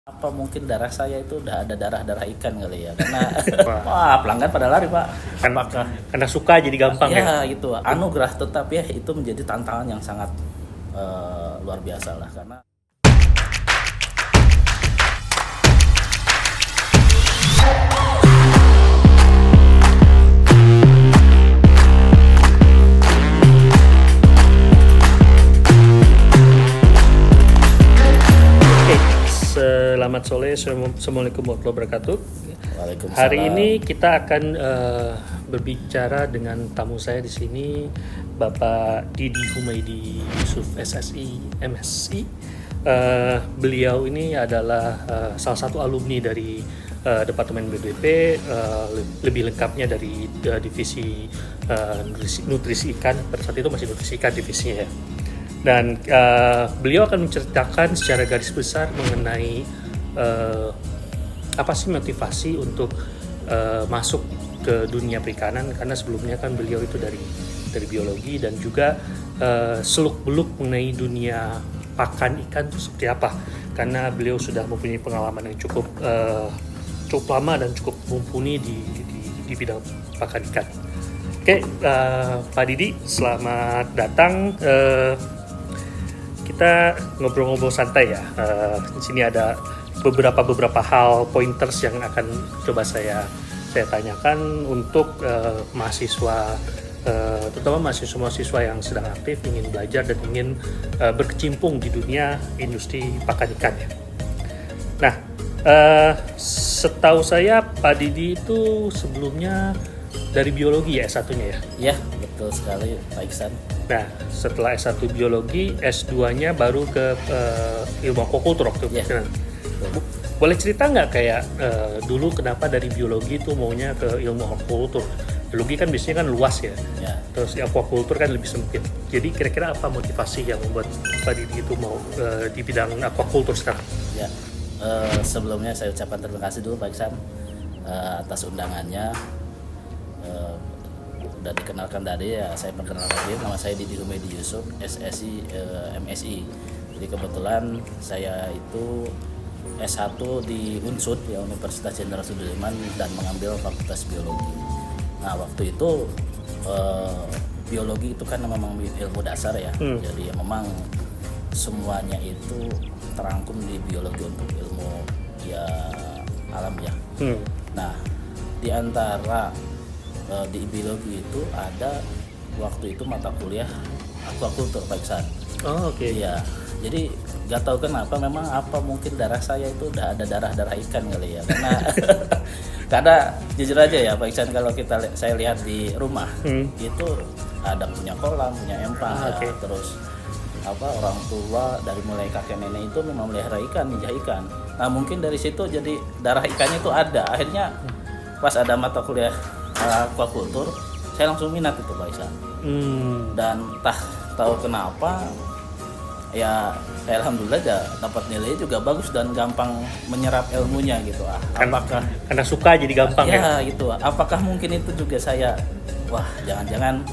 Apa mungkin darah saya itu udah ada darah-darah ikan kali ya, karena Wah, wah pelanggan pada lari Pak. kan Apakah karena suka jadi gampang ya. ya gitu anugerah, tetap ya itu menjadi tantangan yang sangat luar biasa lah, karena Oke, selamat sore, assalamualaikum warahmatullahi wabarakatuh. Waalaikumsalam. Hari ini kita akan berbicara dengan tamu saya di sini, Bapak Didi Humaydi Yusuf SSI MSI. Beliau ini adalah salah satu alumni dari Departemen BBP, lebih lengkapnya dari divisi nutrisi ikan. Pada saat itu masih nutrisi ikan divisinya ya. Dan beliau akan menceritakan secara garis besar mengenai apa sih motivasi untuk masuk ke dunia perikanan, karena sebelumnya kan beliau itu dari biologi, dan juga seluk-beluk mengenai dunia pakan ikan itu seperti apa, karena beliau sudah mempunyai pengalaman yang cukup lama dan cukup mumpuni di bidang pakan ikan. Oke, Pak Didi, selamat datang. Kita ngobrol-ngobrol santai ya. Di sini ada beberapa hal pointers yang akan coba saya tanyakan untuk mahasiswa, terutama mahasiswa yang sedang aktif ingin belajar dan ingin berkecimpung di dunia industri pakan ikan ya. Nah, setahu saya Pak Didi itu sebelumnya dari biologi ya S1-nya ya. ya betul sekali Pak Iksan. Nah, setelah S1 biologi, S2-nya baru ke ilmu aquaculture waktu itu. Ya. Boleh cerita nggak kayak dulu kenapa dari biologi itu maunya ke ilmu aquaculture? Biologi kan biasanya kan luas ya. Ya. Terus aquaculture kan lebih sempit. Jadi kira-kira apa motivasi yang membuat Pak Didi itu mau di bidang aquaculture sekarang? Ya, sebelumnya saya ucapkan terima kasih dulu Pak Iksan atas undangannya. Udah dikenalkan tadi ya, saya perkenalkan diri, nama saya Didi Humaydi Yusuf SSI MSI. Jadi kebetulan saya itu S1 di UNSUD ya, Universitas Jenderal Sudirman, dan mengambil Fakultas Biologi. Nah waktu itu biologi itu kan memang ilmu dasar ya, jadi memang semuanya itu terangkum di biologi untuk ilmu ya alam ya. Nah di antara di biologi itu ada waktu itu mata kuliah aquaculture Pak Iksan. Oh, oke. Iya, jadi nggak tahu kenapa, memang apa mungkin darah saya itu udah ada darah ikan kali ya, karena jujur aja ya Pak Iksan, kalau saya lihat di rumah itu ada punya kolam, punya empang, ya. Terus orang tua dari mulai kakek nenek itu memang melihara ikan, ninja ikan. Nah mungkin dari situ jadi darah ikannya itu ada. Akhirnya pas ada mata kuliah aquaculture, saya langsung minat itu Pak Iksan. Dan tahu kenapa ya, alhamdulillah ya, dapat nilai juga bagus dan gampang menyerap ilmunya gitu. Apakah karena suka jadi gampang ya? Ya gitu. Apakah mungkin itu juga saya, wah jangan-jangan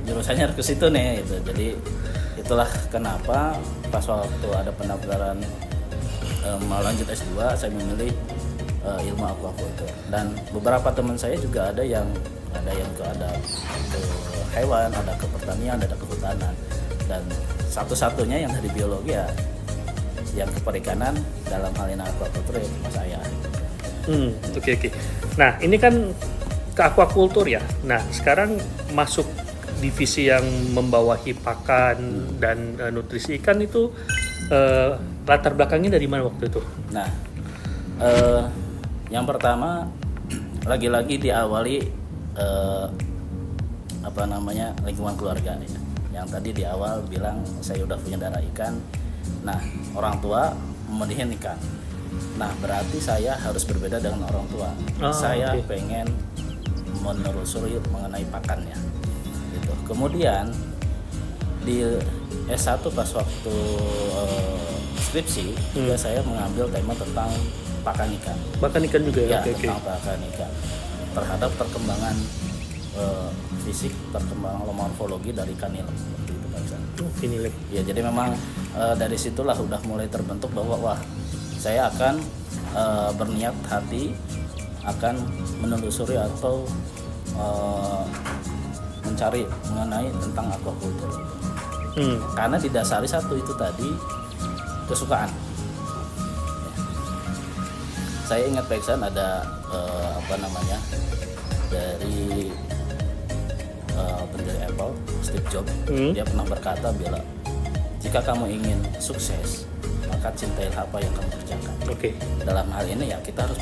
jurusannya harus ke situ nih gitu. Jadi itulah kenapa pas waktu ada pendaftaran mau lanjut S2, saya memilih ilmu aquaculture. Dan beberapa teman saya juga ada yang ke hewan, ada ke pertanian, ada ke kehutanan, dan satu-satunya yang dari biologi ya yang ke perikanan, dalam hal ini aquaculture ya cuma saya. Oke. Nah ini kan ke aquaculture ya. Nah sekarang masuk divisi yang membawahi pakan dan nutrisi ikan itu, latar belakangnya dari mana waktu itu? Nah, yang pertama lagi-lagi diawali lingkungan keluarga ya. Yang tadi di awal bilang saya udah punya darah ikan. Nah orang tua memedihin ikan. Nah berarti saya harus berbeda dengan orang tua. Saya pengen menelusuri mengenai pakannya gitu. Kemudian di S1 pas waktu skripsi juga saya mengambil tema tentang pakan ikan. Pakan ikan juga ya? Tentang pakan ikan, terhadap perkembangan fisik, perkembangan morfologi dari ikan nila waktu itu Pak Iksan. Nilai. Ya jadi memang dari situlah udah mulai terbentuk bahwa wah saya akan berniat hati akan menelusuri atau mencari mengenai tentang aquaculture. Karena didasari satu itu tadi, kesukaan. Saya ingat Pak Iksan ada dari pendiri Apple, Steve Jobs, dia pernah berkata bila jika kamu ingin sukses, maka cintailah apa yang kamu kerjakan. Dalam hal ini ya kita harus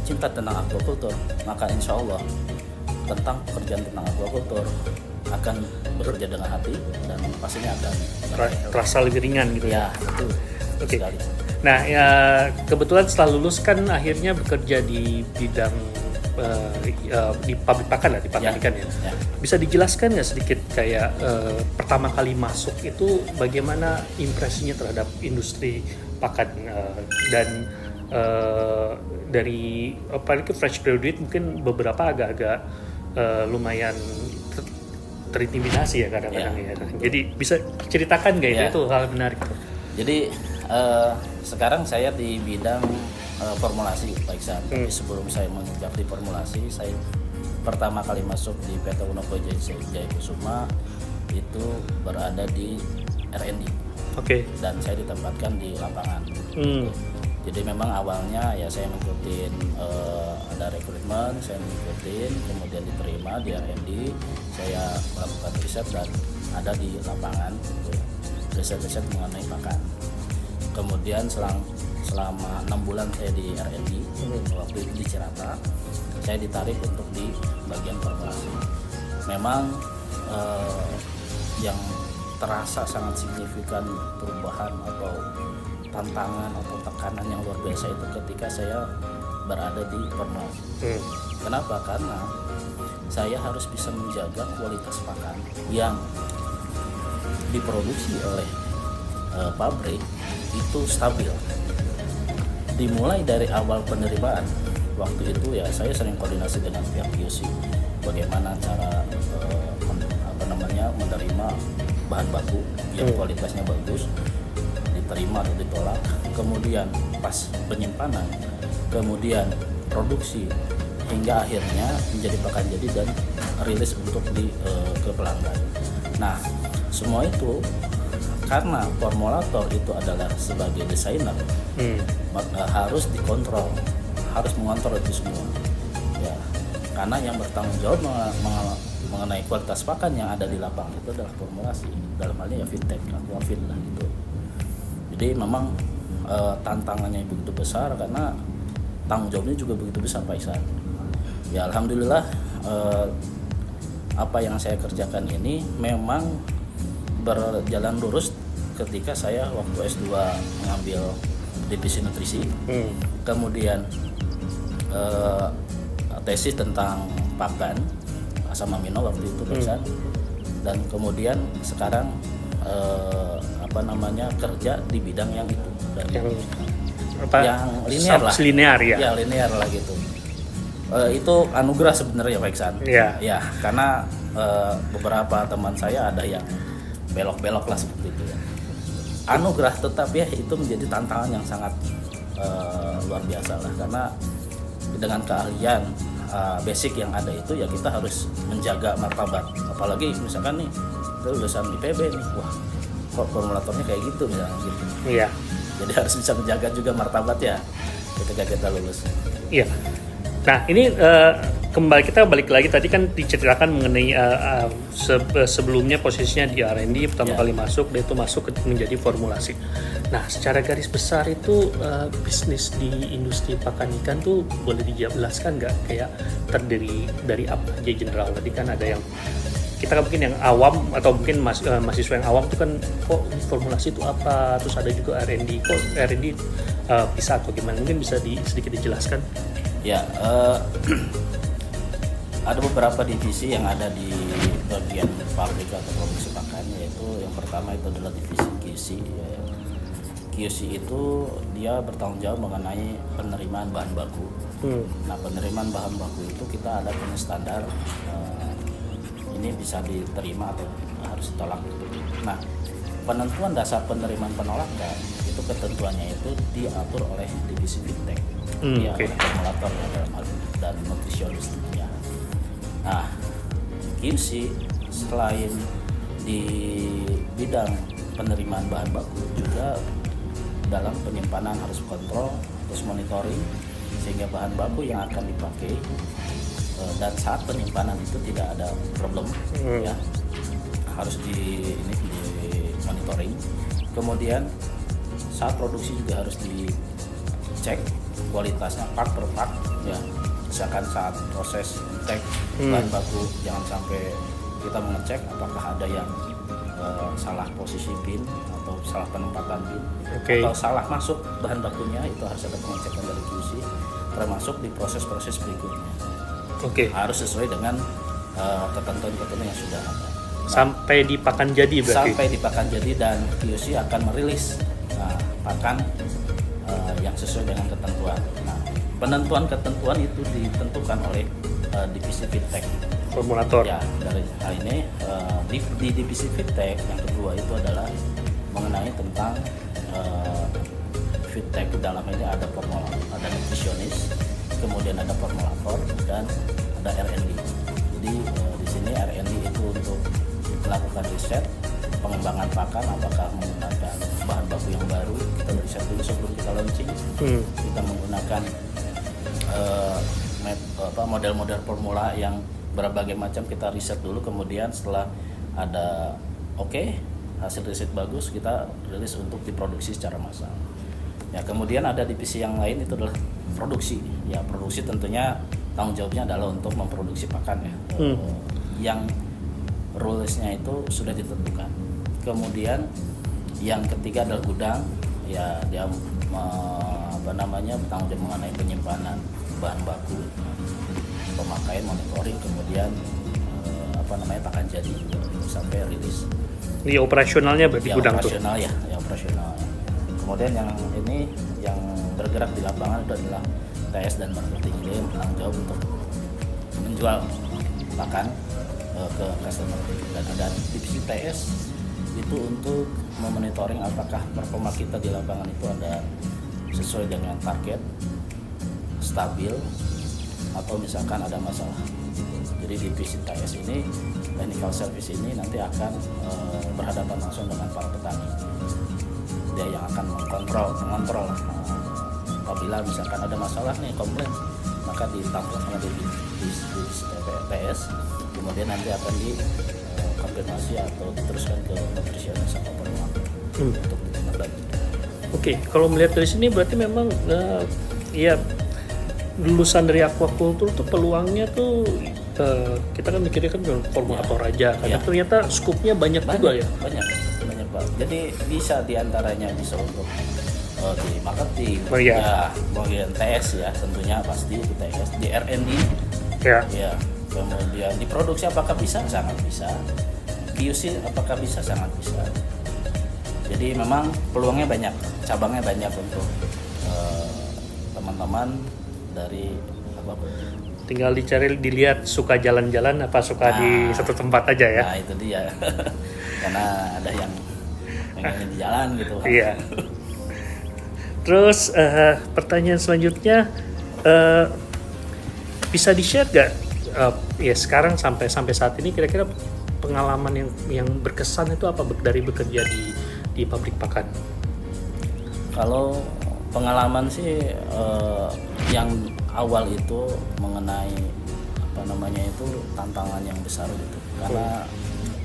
cinta tentang aquaculture, maka insya Allah tentang pekerjaan tentang aquaculture akan bekerja dengan hati dan pastinya akan terasa lebih ringan gitu ya. Betul. Sekali. Nah ya, kebetulan setelah lulus kan akhirnya bekerja di bidang di pabrik pakan lah, di pakan ikan ya. Bisa dijelaskan nggak sedikit kayak pertama kali masuk itu bagaimana impresinya terhadap industri pakan dan dari apalagi fresh graduate mungkin beberapa agak-agak lumayan terintimidasi ya kadang-kadang ya. Jadi bisa ceritakan nggak itu hal menarik? Jadi sekarang saya di bidang formulasi Pak Iksan. Tapi sebelum saya menginjak di formulasi, saya pertama kali masuk di PT Unoko Jaya Kusuma itu berada di R&D. Dan saya ditempatkan di lapangan. Jadi memang awalnya ya saya mengikuti ada rekrutmen, saya mengikuti, kemudian diterima di R&D, saya melakukan riset dan ada di lapangan riset-riset mengenai pakan. Kemudian selama 6 bulan saya di R&D, waktu itu di Cirata, saya ditarik untuk di bagian formulasi. Memang yang terasa sangat signifikan perubahan atau tantangan atau tekanan yang luar biasa itu ketika saya berada di formulasi. Kenapa? Karena saya harus bisa menjaga kualitas pakan yang diproduksi oleh pabrik itu stabil. Dimulai dari awal penerimaan, waktu itu ya saya sering koordinasi dengan pihak QC bagaimana cara menerima bahan baku yang kualitasnya bagus, diterima atau ditolak, kemudian pas penyimpanan, kemudian produksi hingga akhirnya menjadi pakan jadi dan rilis untuk ke pelanggan. Nah, semua itu karena formulator itu adalah sebagai desainer, harus dikontrol, harus mengontrol itu semua. Ya, karena yang bertanggung jawab mengenai kualitas pakan yang ada di lapangan itu adalah formulasi. Dalam halnya ya Fintech, Aquafin lah gitu. Jadi memang tantangannya begitu besar karena tanggung jawabnya juga begitu besar Pak Iksan. Ya alhamdulillah apa yang saya kerjakan ini memang berjalan lurus ketika saya waktu S2 mengambil divisi nutrisi, kemudian tesis tentang pakan asam amino waktu itu Pak, dan kemudian sekarang kerja di bidang yang itu dan yang linear lah. Ya linear lah gitu. Itu anugerah sebenarnya Pak Iksan. Ya karena beberapa teman saya ada yang belok-belok lah seperti itu ya. Anugerah, tetap ya itu menjadi tantangan yang sangat luar biasa lah, karena dengan keahlian basic yang ada itu ya kita harus menjaga martabat. Apalagi misalkan nih itu lulusan IPB nih, wah kok formulatornya kayak gitu misalnya gitu. Iya. Jadi harus bisa menjaga juga martabat ya ketika kita lulus. Iya. Nah ini kembali kita balik lagi tadi kan diceritakan mengenai sebelumnya posisinya di R&D pertama kali masuk, dan itu masuk menjadi formulasi. Nah secara garis besar itu bisnis di industri pakan ikan tuh boleh dijelaskan nggak, kayak terdiri dari apa aja general? Tadi kan ada yang kita mungkin yang awam atau mungkin mahasiswa yang awam tuh kan kok formulasi itu apa, terus ada juga R&D, kok R&D bisa atau gimana, mungkin bisa sedikit dijelaskan? Ya, ada beberapa divisi yang ada di bagian pabrik atau produksi pakan, yaitu yang pertama itu adalah divisi QC. QC itu dia bertanggung jawab mengenai penerimaan bahan baku. Nah, penerimaan bahan baku itu kita ada punya standar, ini bisa diterima atau harus ditolak. Nah, penentuan dasar penerimaan penolakan itu itu ketentuannya itu diatur oleh divisi fintech, ya, Oke. oleh formulator ya, dalam hal ini, dan nutrisionis tentunya. Nah, QC selain di bidang penerimaan bahan baku juga dalam penyimpanan harus kontrol, terus monitoring sehingga bahan baku yang akan dipakai dan saat penyimpanan itu tidak ada problem, ya, harus di monitoring. Kemudian saat produksi juga harus dicek kualitasnya part per part, ya. Misalkan saat proses intake bahan baku jangan sampai kita mengecek apakah ada yang salah posisi bin atau salah penempatan bin, atau salah masuk bahan bakunya, itu harus ada pengecekan dari QC, termasuk di proses-proses berikutnya. Harus sesuai dengan ketentuan-ketentuan yang sudah ada. Sampai di pakan jadi berarti? Sampai di pakan jadi, dan QC akan merilis pakan yang sesuai dengan ketentuan. Nah, penentuan ketentuan itu ditentukan oleh divisi fintech, formulator. Ya, dari hal ini di divisi fintech yang kedua itu adalah mengenai tentang fintech. Dalam ini ada formulator, ada nutrisionis, kemudian ada formulator, dan ada R&D. Jadi di sini R&D itu untuk melakukan riset pengembangan pakan, apakah menggunakan bahan baku yang baru, kita riset dulu sebelum kita launching. Kita menggunakan model-model formula yang berbagai macam, kita riset dulu, kemudian setelah ada hasil riset bagus, kita rilis untuk diproduksi secara massal. Ya, kemudian ada divisi yang lain itu adalah produksi. Ya, produksi tentunya tanggung jawabnya adalah untuk memproduksi pakan, ya. Yang rulesnya itu sudah ditentukan. Kemudian yang ketiga adalah gudang, ya, dia bertanggung jawab mengenai penyimpanan bahan baku, pemakaian, monitoring, kemudian pakan jadi sampai rilis. Ini operasionalnya berarti Ya, gudang operasional, tuh? Ya operasional. Kemudian yang ini yang bergerak di lapangan itu adalah TS dan marketing, dia yang bertanggung jawab untuk menjual pakan ke customer. Dan ada divisi TS itu untuk memonitoring apakah performa kita di lapangan itu ada sesuai dengan target, stabil, atau misalkan ada masalah. Jadi divisi TS ini, technical service ini nanti akan berhadapan langsung dengan para petani. Dia yang akan mengontrol apabila misalkan ada masalah nih, komplain, maka ditangkap sama divisi TS, kemudian nanti akan dikonfirmasi atau diteruskan ke nutrisionis atau formulator untuk ditindaklanjuti. Kalau melihat dari sini berarti memang ya lulusan dari aquaculture tuh peluangnya tuh kita kan mikirnya kan formulator aja, karena ternyata skupnya banyak juga ya. Banyak Pak. Jadi bisa diantaranya bisa untuk di marketing, bagian TS ya, tentunya pasti di TS, di R&D, ya. Kemudian di produksi apakah bisa? Sangat bisa. QC apakah bisa? Sangat bisa. Jadi memang peluangnya banyak, cabangnya banyak untuk teman-teman dari aquaculture. Tinggal dilihat suka jalan-jalan apa suka di satu tempat aja ya. Nah itu dia. Karena ada yang pengen di jalan gitu. Iya. Terus pertanyaan selanjutnya, bisa di-share gak ya sekarang sampai saat ini kira-kira pengalaman yang berkesan itu apa dari bekerja di pabrik pakan? Kalau pengalaman sih yang awal itu mengenai tantangan yang besar gitu,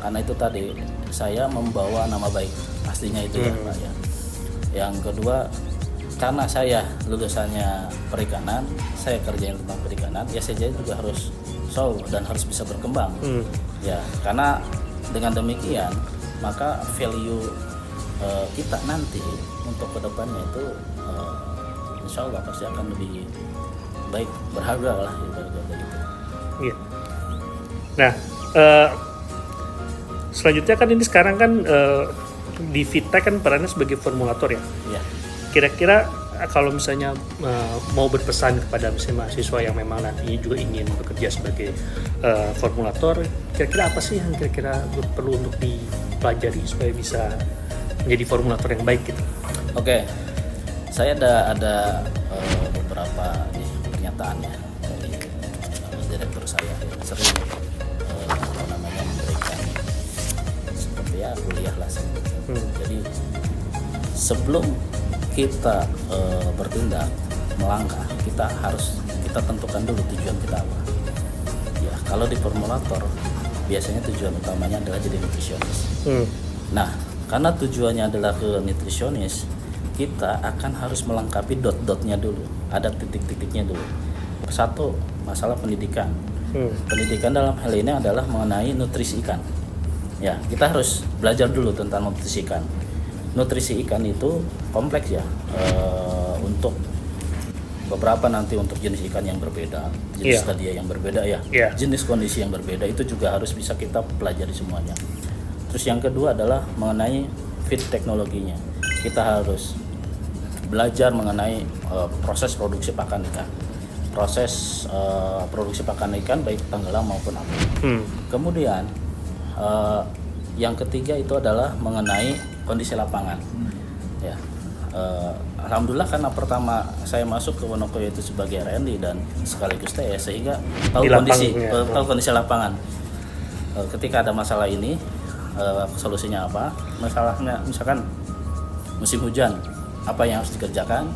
karena itu tadi saya membawa nama baik pastinya itu ya Pak ya. Yang kedua, karena saya lulusannya perikanan, saya kerjain tentang perikanan, ya saya juga harus show dan harus bisa berkembang. Ya, karena dengan demikian maka value kita nanti untuk kedepannya itu insya Allah pasti akan lebih baik, berharga lah gitu. Iya. Nah, selanjutnya kan ini sekarang kan di Fintech kan perannya sebagai formulator ya. Iya. Kira-kira kalau misalnya mau berpesan kepada mahasiswa yang memang nanti juga ingin bekerja sebagai formulator, kira-kira apa sih yang kira-kira perlu untuk dipelajari supaya bisa menjadi formulator yang baik gitu? Oke, saya ada beberapa pernyataan ya dari direktur saya yang sering memberikan seperti ya kuliah lah. Jadi sebelum kita bertindak melangkah, kita tentukan dulu tujuan kita apa. Ya, kalau di formulator biasanya tujuan utamanya adalah jadi nutrisionis. Nah, karena tujuannya adalah ke nutrisionis, kita akan harus melengkapi dot-dotnya dulu, ada titik-titiknya dulu. Satu, masalah pendidikan. Pendidikan dalam hal ini adalah mengenai nutrisi ikan. Ya, kita harus belajar dulu tentang nutrisi ikan. Nutrisi ikan itu kompleks ya, untuk beberapa nanti untuk jenis ikan yang berbeda, jenis stadia yang berbeda ya, jenis kondisi yang berbeda itu juga harus bisa kita pelajari semuanya. Terus yang kedua adalah mengenai feed teknologinya. Kita harus belajar mengenai proses produksi pakan ikan, proses produksi pakan ikan baik tenggelam maupun apung. Kemudian yang ketiga itu adalah mengenai kondisi lapangan. Ya, alhamdulillah karena pertama saya masuk ke Wonokoyo itu sebagai R&D dan sekaligus TS sehingga tahu kondisi lapangan. Ketika ada masalah ini, solusinya apa? Masalahnya misalkan musim hujan, apa yang harus dikerjakan?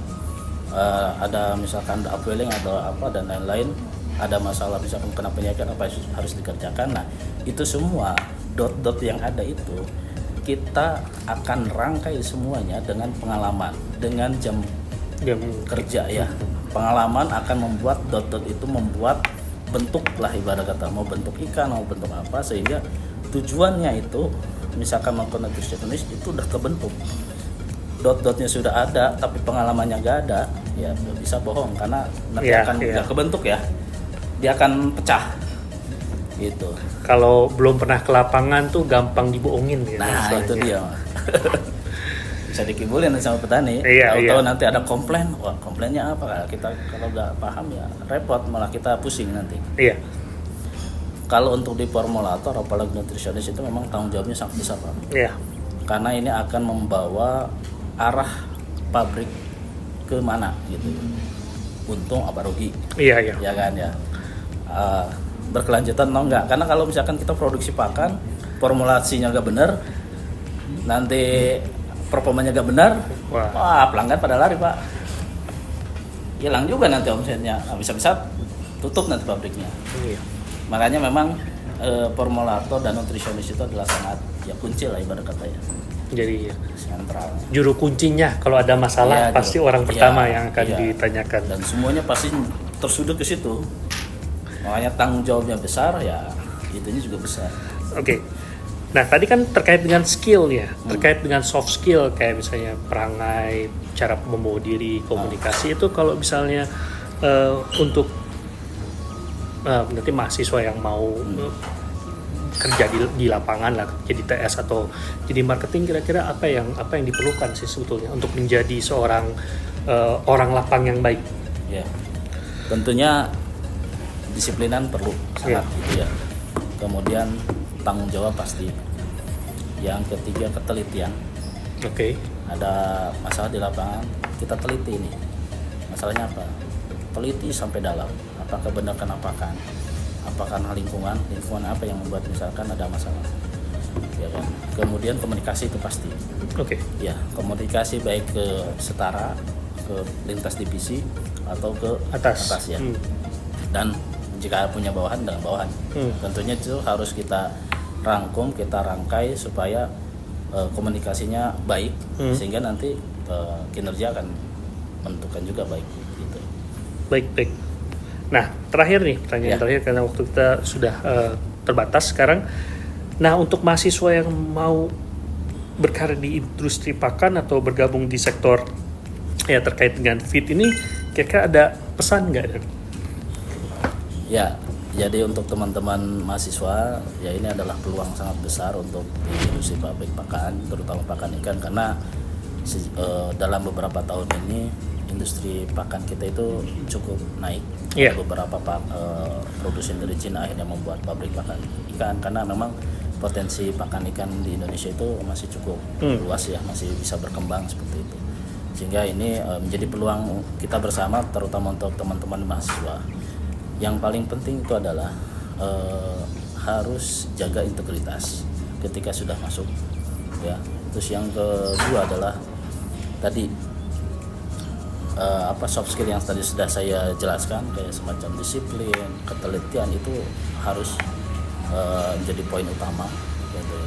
Ada misalkan upwelling atau apa dan lain-lain, ada masalah misalkan kena penyakit apa yang harus dikerjakan. Nah, itu semua dot-dot yang ada itu kita akan rangkai semuanya dengan pengalaman, dengan jam kerja ya. Pengalaman akan membuat dot-dot itu membuat bentuk lah ibarat kata, mau bentuk ikan mau bentuk apa, sehingga tujuannya itu misalkan melakukan nutrisionis itu udah kebentuk. Dot-dotnya sudah ada tapi pengalamannya nggak ada, ya bisa bohong karena nanti akan nggak kebentuk ya, dia akan pecah gitu. Kalau belum pernah ke lapangan tuh gampang dibohongin ya. Nah itu dia bisa dikibulin sama petani. Tahu nanti ada komplain, wah komplainnya apa? Kita kalau nggak paham ya repot, malah kita pusing nanti. Iya. Kalau untuk di formulator apalagi nutrisionis itu memang tanggung jawabnya sangat besar Pak. Iya. Karena ini akan membawa arah pabrik ke mana gitu. Untung apa rugi? Iya. Ya kan ya. Berkelanjutan atau enggak? Karena kalau misalkan kita produksi pakan, formulasinya nggak benar, nanti performanya nggak benar, wah pelanggan pada lari Pak. Hilang juga nanti omsetnya, bisa-bisa tutup nanti pabriknya. Iya. Makanya memang formulator dan nutrisionis itu adalah sangat ya kunci lah ibarat kata ya. Jadi sentral. Juru kuncinya kalau ada masalah pasti orang pertama yang akan ditanyakan. Dan semuanya pasti tersudut ke situ. Makanya tanggung jawabnya besar ya, itunya juga besar. Oke. Nah tadi kan terkait dengan skill ya, terkait dengan soft skill kayak misalnya perangai, cara membawa diri, komunikasi itu kalau misalnya untuk nanti mahasiswa yang mau kerja di lapangan lah, jadi TS atau jadi marketing, kira-kira apa yang diperlukan sih sebetulnya untuk menjadi seorang orang lapang yang baik? Ya, tentunya disiplinan perlu sangat gitu ya. Kemudian tanggung jawab pasti. Yang ketiga ketelitian. Oke. Ada masalah di lapangan, kita teliti ini. Masalahnya apa? Teliti sampai dalam. Apakah benar kena pakan? Apakah lingkungan apa yang membuat misalkan ada masalah? Ya kan. Kemudian komunikasi itu pasti. Oke. Ya, komunikasi baik ke setara, ke lintas divisi atau ke atas ya. Dan jika punya bawahan dengan bawahan, tentunya itu harus kita rangkum, kita rangkai supaya komunikasinya baik, sehingga nanti kinerja akan menentukan juga baik gitu. Baik. Nah terakhir nih pertanyaan terakhir karena waktu kita sudah terbatas sekarang. Nah untuk mahasiswa yang mau berkarir di industri pakan atau bergabung di sektor ya terkait dengan feed ini, kira-kira ada pesan nggak? Ya, jadi untuk teman-teman mahasiswa, ya ini adalah peluang sangat besar untuk di industri pabrik pakan, terutama pakan ikan, karena dalam beberapa tahun ini industri pakan kita itu cukup naik. Ada beberapa produsen dari Cina akhirnya membuat pabrik pakan ikan, karena memang potensi pakan ikan di Indonesia itu masih cukup luas ya, masih bisa berkembang seperti itu. Sehingga ini menjadi peluang kita bersama, terutama untuk teman-teman mahasiswa. Yang paling penting itu adalah harus jaga integritas ketika sudah masuk, ya. Terus yang kedua adalah tadi soft skill yang tadi sudah saya jelaskan, kayak semacam disiplin, ketelitian, itu harus menjadi poin utama, gitu.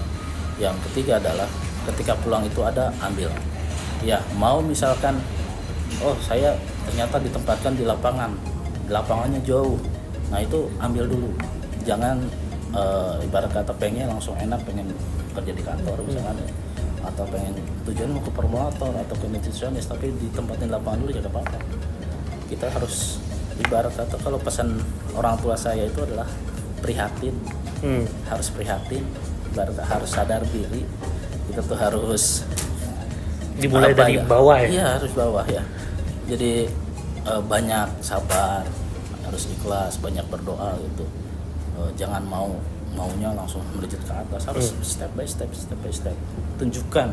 Yang ketiga adalah ketika pulang itu ada ambil, ya. Mau misalkan saya ternyata ditempatkan di lapangannya jauh, nah itu ambil dulu. Jangan ibarat kata pengen langsung enak, pengen kerja di kantor misalkan, atau pengen tujuan mau ke formulator atau ke nutrisionis tapi ditempatin lapangan dulu, tidak apa-apa. Kita harus ibarat kata, kalau pesan orang tua saya itu adalah prihatin, harus prihatin, ibarat harus sadar diri. Kita tuh harus dimulai dari bawah, ya. Iya, harus bawah, ya. Jadi banyak sabar, harus ikhlas, banyak berdoa gitu. Jangan maunya langsung melejit ke atas, harus step by step. Tunjukkan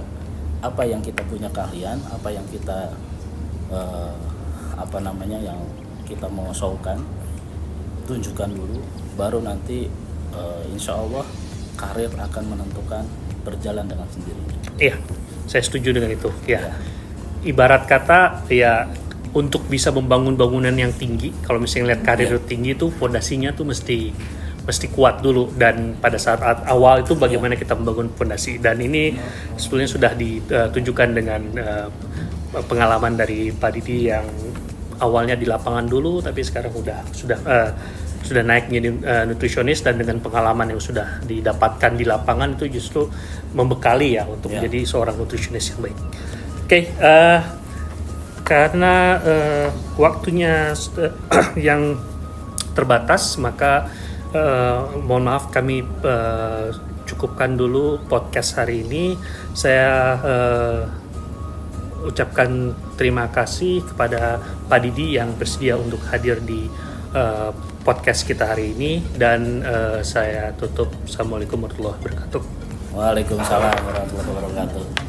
apa yang kita punya keahlian, apa yang kita yang kita mau showkan, tunjukkan dulu, baru nanti insya Allah karir akan menentukan, berjalan dengan sendirinya. Iya, saya setuju dengan itu. Ya. Ibarat kata, ya, untuk bisa membangun bangunan yang tinggi, kalau misalnya lihat karir tinggi itu fondasinya tuh mesti kuat dulu, dan pada saat awal itu bagaimana kita membangun fondasi, dan ini sebetulnya sudah ditunjukkan dengan pengalaman dari Pak Didi yang awalnya di lapangan dulu tapi sekarang sudah naik menjadi nutrisionis, dan dengan pengalaman yang sudah didapatkan di lapangan itu justru membekali, ya, untuk menjadi seorang nutrisionis yang baik. Oke, karena waktunya yang terbatas, maka mohon maaf kami cukupkan dulu podcast hari ini. Saya ucapkan terima kasih kepada Pak Didi yang bersedia untuk hadir di podcast kita hari ini, dan saya tutup. Assalamualaikum warahmatullahi wabarakatuh. Waalaikumsalam warahmatullahi wabarakatuh.